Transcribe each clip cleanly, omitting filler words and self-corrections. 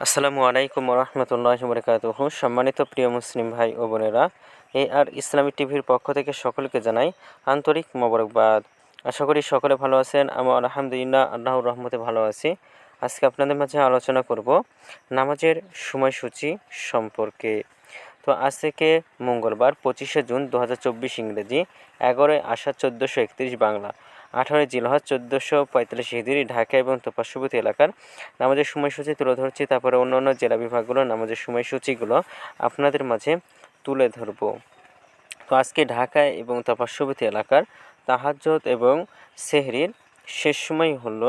আসসালামু আলাইকুম রহমতুল্লাহ বরকাতুহু। সম্মানিত প্রিয় মুসলিম ভাই ও বোনেরা, আর ইসলামী টিভির পক্ষ থেকে সকলকে জানাই আন্তরিক মোবারকবাদ। আশা করি সকলে ভালো আছেন। আমি আলহামদুলিল্লাহ আল্লাহর রহমতে ভালো আছি। আজকে আপনাদের মাঝে আলোচনা করব নামাজের সময়সূচি সম্পর্কে। তো আজ থেকে মঙ্গলবার 25শে জুন 2024 ইংরেজি, 11ই আষাঢ় 1431 বাংলা, 18ই জিলহজ 1445 হিজরি, ঢাকা এবং তার পার্শ্ববর্তী এলাকার নামাজের সময়সূচি তুলে ধরছি। তারপরে অন্য অন্য জেলা বিভাগগুলোর নামাজের সময়সূচিগুলো আপনাদের মাঝে তুলে ধরব। তো আজকে ঢাকা এবং তার পার্শ্ববর্তী এলাকার তাহাজ্জুদ এবং সেহরির শেষ সময় হলো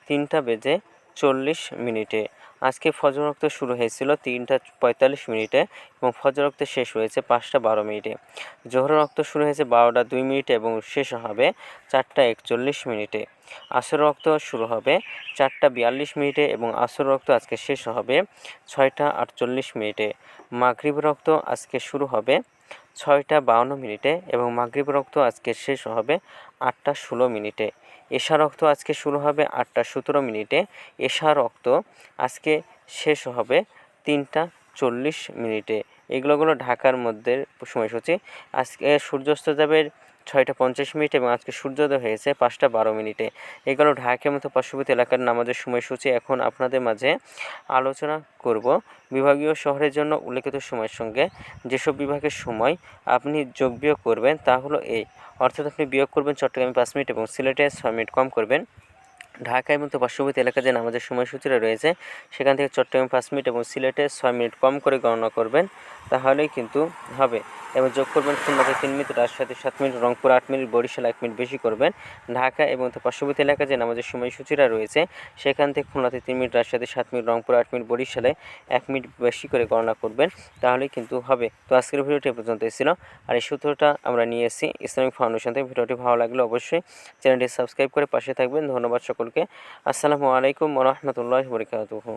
3:40 আজকে ফজর ওয়াক্ত শুরু হয়েছিল 3:45 এবং ফজর ওয়াক্ত শেষ হয়েছে 5:12। জোহরের ওয়াক্ত শুরু হয়েছে 12:02 এবং শেষ হবে 4:41। আসর ওয়াক্ত শুরু হবে 4:42 এবং আসর ওয়াক্ত আজকে শেষ হবে 6:48। মাগরিবের ওয়াক্ত আজকে শুরু হবে 6:52 এবং মাগরিবের ওয়াক্ত আজকে শেষ হবে 8:16। এশার ওয়াক্ত আজকে শুরু হবে 8:17। এশার ওয়াক্ত আজকে শেষ হবে 3:40। এগুলো ঢাকার মধ্যে সময়সূচি। আজকে সূর্যাস্ত যাবে 6:50 এবং আজকে সূর্যোদয় হয়েছে 5:12। এগুলো ঢাকার মতো পার্শ্ববর্তী এলাকার নামাজের সময়সূচি। এখন আপনাদের মাঝে আলোচনা করব বিভাগীয় শহরের জন্য উল্লেখিত সময়ের সঙ্গে যেসব বিভাগের সময় আপনি যোগ বিয়োগ করবেন তা হলো এই। অর্থাৎ আপনি বিয়োগ করবেন চট্টগ্রামে 5 মিনিট এবং সিলেটে 6 মিনিট কম করবেন। ঢাকা এবং তার পার্শ্ববর্তী এলাকায় যে নামাজের সময়সূচিটা রয়েছে সেখান থেকে চট্টগ্রামে 5 মিনিট এবং সিলেটে 6 মিনিট কম করে গণনা করবেন, তাহলেই কিন্তু হবে। এবং যোগ করবেন খুলনাতে 3 মিনিট, রাজশাহীতে 7 minute, Rangpur 8 minute, Barishal 1 minute বেশি করবেন। ঢাকা এবং তার পার্শ্ববর্তী এলাকায় যে নামাজের সময়সূচিটা রয়েছে সেখান থেকে খুলনাতে 3 মিনিট, রাজশাহীতে 7 মিনিট, রংপুর 8 মিনিট, বরিশালে 1 মিনিট বেশি করে গণনা করবেন, তাহলেই কিন্তু হবে। তো আজকের ভিডিওটি পর্যন্তই ছিল। আর এই সূত্রটা আমরা নিয়ে এসেছি ইসলামিক ফাউন্ডেশন থেকে। ভিডিওটি ভালো লাগলে অবশ্যই চ্যানেলটি সাবস্ক্রাইব করে পাশে থাকবেন। ধন্যবাদ সকলকে। আসসালামু আলাইকুম ওয়া রাহমাতুল্লাহি ওয়া বারাকাতুহু।